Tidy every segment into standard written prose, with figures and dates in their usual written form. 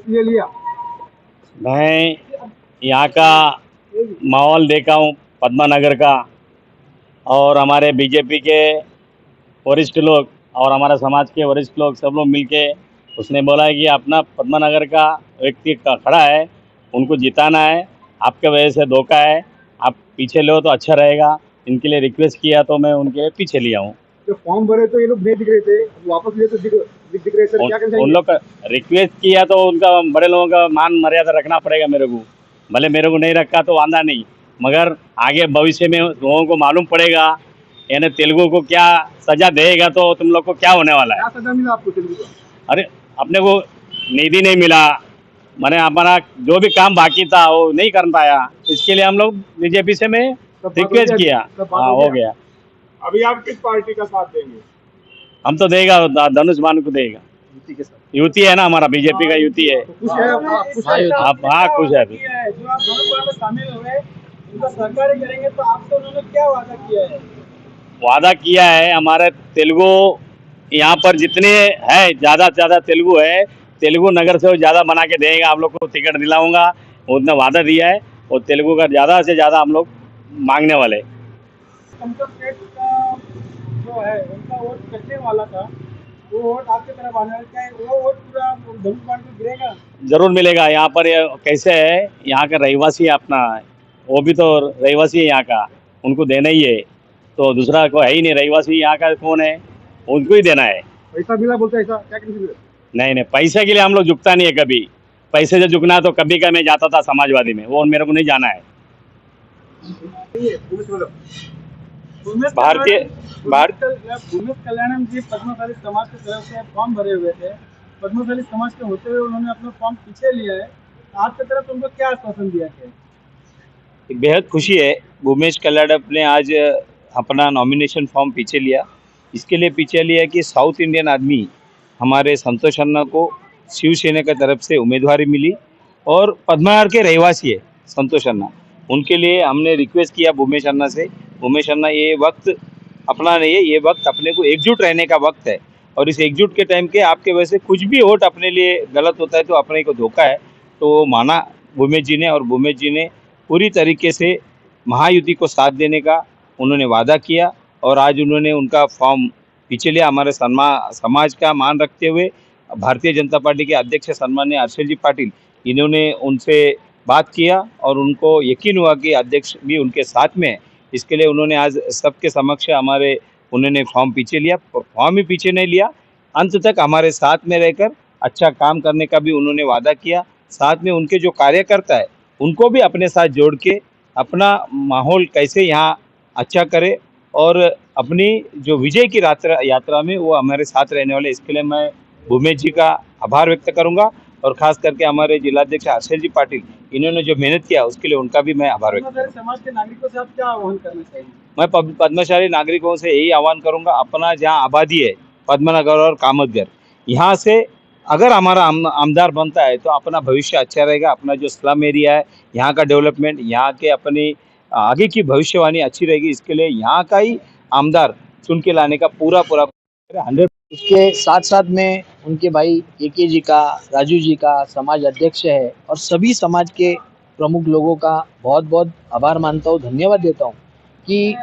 इसलिए लिया? मैं यहाँ का माहौल देखा हूँ पद्मानगर का, और हमारे बीजेपी के वरिष्ठ लोग और हमारा समाज के वरिष्ठ लोग सब लोग मिलके उसने बोला है कि अपना पद्मानगर का व्यक्ति का खड़ा है, उनको जिताना है, आपके वजह से धोखा है, आप पीछे लो तो अच्छा रहेगा। इनके लिए रिक्वेस्ट किया तो मैं उनके पीछे लिया हूँ। जो फॉर्म भरे तो ये लोग नहीं दिख रहे थे, वापस लिए तो दिख रहे। सर क्या कहना उन चाहेंगे? लोग का रिक्वेस्ट किया तो उनका बड़े लोगों का मान मर्यादा रखना पड़ेगा मेरे को। भले मेरे को नहीं रखा तो वादा नहीं, मगर आगे भविष्य में लोगों को मालूम पड़ेगा यानी तेलुगु को क्या सजा देगा तो तुम लोग को क्या होने वाला है। क्या सजा मिला आपको तेलुगु को? अरे अपने को निधि नहीं मिला, मैंने हमारा जो भी काम बाकी था वो नहीं कर पाया, इसके लिए हम लोग बीजेपी से मैं रिक्वेस्ट किया। हाँ हो गया। अभी आप किस पार्टी का साथ देंगे? हम तो देगा धनुष बान को देगा। युति के साथ। युति है ना, हमारा बीजेपी का युति है। खुश है आप? खुश है आप? हाँ खुश है अभी। जो आप धनुष बाण में शामिल हुए, उनका सहकार्य करेंगे, तो आपसे उन्होंने क्या वादा किया है? वादा किया है हमारे तेलुगु यहाँ पर जितने है ज़्यादा से ज़्यादा तेलुगु है, तेलुगु नगर से ज़्यादा बना के देंगे, आप लोग को टिकट दिलाऊंगा, उतना वादा दिया है। और तेलुगु का ज़्यादा से ज़्यादा हम लोग मांगने वाले। उनका स्टेट का जो है उनका वोट कटने वाला था, वो वोट आपकी तरफ आने वाला, क्या वो वोट पूरा धनुष बाण को गिरेगा? जरूर मिलेगा। यहाँ पर कैसे है, यहाँ का रहवासी अपना, वो भी तो रहवासी है यहाँ का, उनको देना ही है, तो दूसरा को है ही नहीं। रहवासी यहाँ का कौन है, उनको ही देना है। पैसा मिला बोलते हैं, ऐसा क्या कहना? नहीं नहीं, पैसे के लिए हम लोग झुकता नहीं है कभी। पैसे से झुकना तो कभी का मैं जाता था समाजवादी में, वो मेरे को नहीं जाना है। भारतीय भूमिज कल्याणम जी पद्मशाली समाज की तरफ से फॉर्म भरे हुए थे, पद्मशाली समाज के होते हुए उन्होंने अपना फॉर्म पीछे लिया है, आपकी तरफ उनको क्या आश्वासन दिया है? बेहद खुशी है, भूमेश कल्लाडप ने आज अपना नॉमिनेशन फॉर्म पीछे लिया। इसके लिए पीछे लिया कि साउथ इंडियन आदमी हमारे संतोष अन्ना को शिवसेना की तरफ से उम्मीदवारी मिली, और पद्मानगर के रहवासी है संतोष अन्ना, उनके लिए हमने रिक्वेस्ट किया भूमेश अन्ना से, भूमेश अन्ना ये वक्त अपना नहीं है, ये वक्त अपने को एकजुट रहने का वक्त है, और इस एकजुट के टाइम के आपके वजह से कुछ भी वोट अपने लिए गलत होता है तो अपने को धोखा है, तो माना भूमेश जी ने, और भूमेश जी ने पूरी तरीके से महायुति को साथ देने का उन्होंने वादा किया, और आज उन्होंने उनका फॉर्म पीछे लिया। हमारे समाज का मान रखते हुए भारतीय जनता पार्टी के अध्यक्ष सम्माननीय हर्षल जी पाटिल, इन्होंने उनसे बात किया और उनको यकीन हुआ कि अध्यक्ष भी उनके साथ में है, इसके लिए उन्होंने आज सबके समक्ष उन्होंने फॉर्म पीछे लिया। फॉर्म ही पीछे नहीं लिया, अंत तक हमारे साथ में रहकर अच्छा काम करने का भी उन्होंने वादा किया। साथ में उनके जो कार्यकर्ता है उनको भी अपने साथ जोड़ के अपना माहौल कैसे यहाँ अच्छा करे, और अपनी जो विजय की यात्रा में वो हमारे साथ रहने वाले, इसके लिए मैं भूमेश जी का आभार व्यक्त करूंगा, और खास करके हमारे जिलाध्यक्ष हर्षल जी पाटिल, इन्होंने जो मेहनत किया उसके लिए उनका भी मैं आभार व्यक्त करूँगा। समाज के नागरिकों से आप क्या आह्वान करना चाहिए? मैं पद्मशाली नागरिकों से यही आह्वान करूंगा, अपना जहाँ आबादी है पद्मनगर और कामतगर, यहाँ से अगर हमारा आमदार बनता है तो अपना भविष्य अच्छा रहेगा। अपना जो स्लम एरिया है यहाँ का डेवलपमेंट, यहाँ के अपनी आगे की भविष्यवाणी अच्छी रहेगी, इसके लिए यहाँ का ही आमदार चुन के लाने का पूरा 100। इसके साथ साथ में उनके भाई AK जी का, राजू जी का, समाज अध्यक्ष है, और सभी समाज के प्रमुख लोगों का बहुत बहुत आभार मानता हूँ, धन्यवाद देता हूँ कि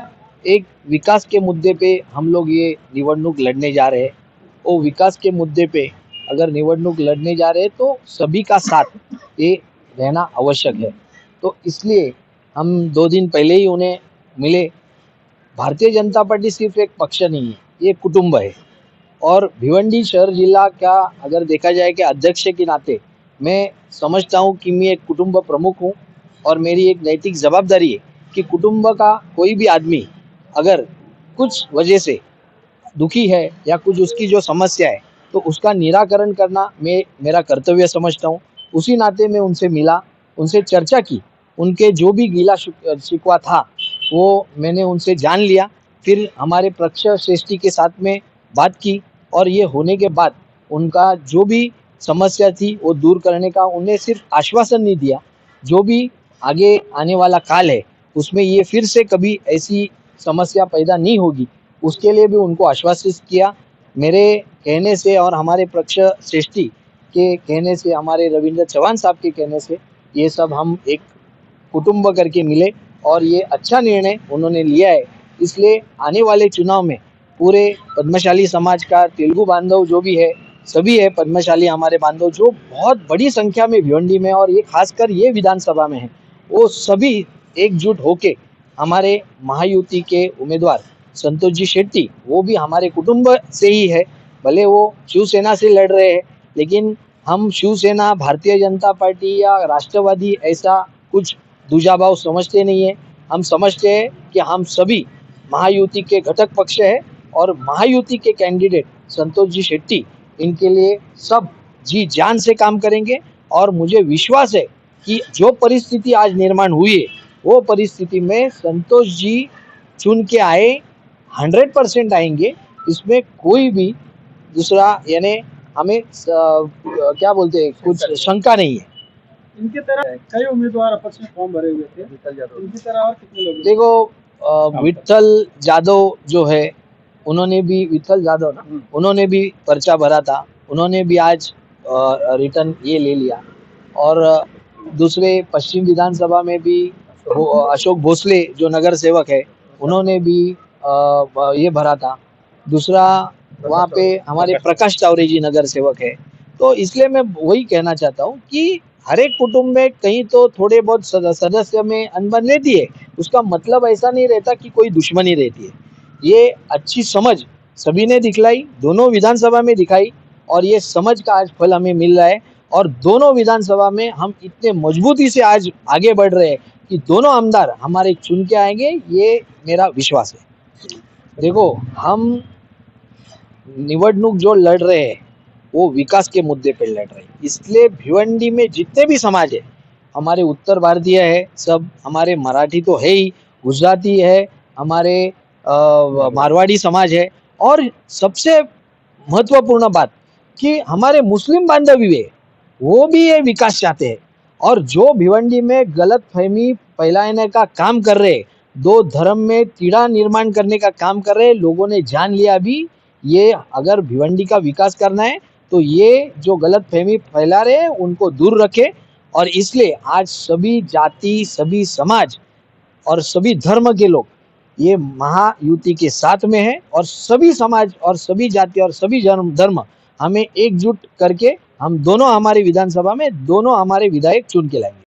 एक विकास के मुद्दे पे हम लोग ये निवडणूक लड़ने जा रहे हैं। वो विकास के मुद्दे पे अगर निवडणूक लड़ने जा रहे हैं तो सभी का साथ ये रहना आवश्यक है। तो इसलिए हम 2 दिन पहले ही उन्हें मिले। भारतीय जनता पार्टी सिर्फ एक पक्ष नहीं है, ये कुटुंब है, और भिवंडी शहर जिला का अगर देखा जाए कि अध्यक्ष के नाते मैं समझता हूँ कि मैं एक कुटुंब प्रमुख हूँ, और मेरी एक नैतिक जवाबदारी है कि कुटुंब का कोई भी आदमी अगर कुछ वजह से दुखी है या कुछ उसकी जो समस्या है तो उसका निराकरण करना मैं मेरा कर्तव्य समझता हूँ। उसी नाते मैं उनसे मिला, उनसे चर्चा की, उनके जो भी गीला शिकवा था वो मैंने उनसे जान लिया। फिर हमारे पक्ष श्रेष्ठी के साथ में बात की, और ये होने के बाद उनका जो भी समस्या थी वो दूर करने का उन्हें सिर्फ आश्वासन नहीं दिया, जो भी आगे आने वाला काल है उसमें ये फिर से कभी ऐसी समस्या पैदा नहीं होगी, उसके लिए भी उनको आश्वासित किया। मेरे कहने से और हमारे पक्ष श्रेष्ठी के कहने से, हमारे रविंद्र चौहान साहब के कहने से ये सब हम एक कुटुंब करके मिले और ये अच्छा निर्णय उन्होंने लिया है। इसलिए आने वाले चुनाव में पूरे पद्मशाली समाज का, तेलुगु बांधव जो भी है, सभी है पद्मशाली हमारे बांधव जो बहुत बड़ी संख्या में भिवंडी में और ये खासकर ये विधानसभा में है, वो सभी एकजुट होके हमारे महायुति के उम्मीदवार संतोष जी शेट्टी, वो भी हमारे कुटुंब से ही है, भले वो शिवसेना से लड़ रहे हैं, लेकिन हम शिवसेना, भारतीय जनता पार्टी या राष्ट्रवादी ऐसा कुछ दूजा भाव समझते नहीं है। हम समझते हैं कि हम सभी महायुति के घटक पक्ष है और महायुति के कैंडिडेट संतोष जी शेट्टी, इनके लिए सब जी जान से काम करेंगे और मुझे विश्वास है कि जो परिस्थिति आज निर्माण हुई है वो परिस्थिति में संतोष जी चुन के आए 100% आएंगे, इसमें कोई भी दूसरा यानी हमें क्या बोलते हैं कुछ शंका नहीं है। इनकी तरह कई उम्मीदवार अपक्ष में फॉर्म भरे हुए थे, इनकी तरह और कितने लोग हैं? देखो विठल जादव जो है, उन्होंने भी, विठल जादव ना, उन्होंने भी पर्चा भरा था, उन्होंने भी आज रिटर्न ये ले लिया। और दूसरे पश्चिम विधानसभा में भी अशोक भोसले जो नगर सेवक है, उन्होंने भी ये भरा था। दूसरा वहाँ पे हमारे प्रकाश टावरे जी नगर सेवक है। तो इसलिए मैं वही कहना चाहता हूँ कि हर एक कुटुंब में कहीं तो थोड़े बहुत सदस्य में अनबन रहती है, उसका मतलब ऐसा नहीं रहता कि कोई दुश्मनी रहती है। ये अच्छी समझ सभी ने दिखलाई, दोनों विधानसभा में दिखाई और ये समझ का आज फल हमें मिल रहा है और दोनों विधानसभा में हम इतने मजबूती से आज आगे बढ़ रहे हैं कि दोनों आमदार हमारे चुन के आएंगे, ये मेरा विश्वास है। देखो, हम निवडणूक जो लड़ रहे हैं वो विकास के मुद्दे पर लड़ रहे हैं, इसलिए भिवंडी में जितने भी समाज है, हमारे उत्तर भारतीय है, सब हमारे मराठी तो है ही, गुजराती है, हमारे मारवाड़ी समाज है और सबसे महत्वपूर्ण बात कि हमारे मुस्लिम बांधव भी है, वो भी ये विकास चाहते हैं। और जो भिवंडी में गलत फहमी फैलाने का काम कर रहे, दो धर्म में कीड़ा निर्माण करने का काम कर रहे, लोगों ने जान लिया अभी, ये अगर भिवंडी का विकास करना है तो ये जो गलत फहमी फैला रहे हैं उनको दूर रखे। और इसलिए आज सभी जाति, सभी समाज और सभी धर्म के लोग ये महायुति के साथ में है और सभी समाज और सभी जाति और सभी धर्म हमें एकजुट करके हम दोनों हमारी विधानसभा में दोनों हमारे विधायक चुन के लाएंगे।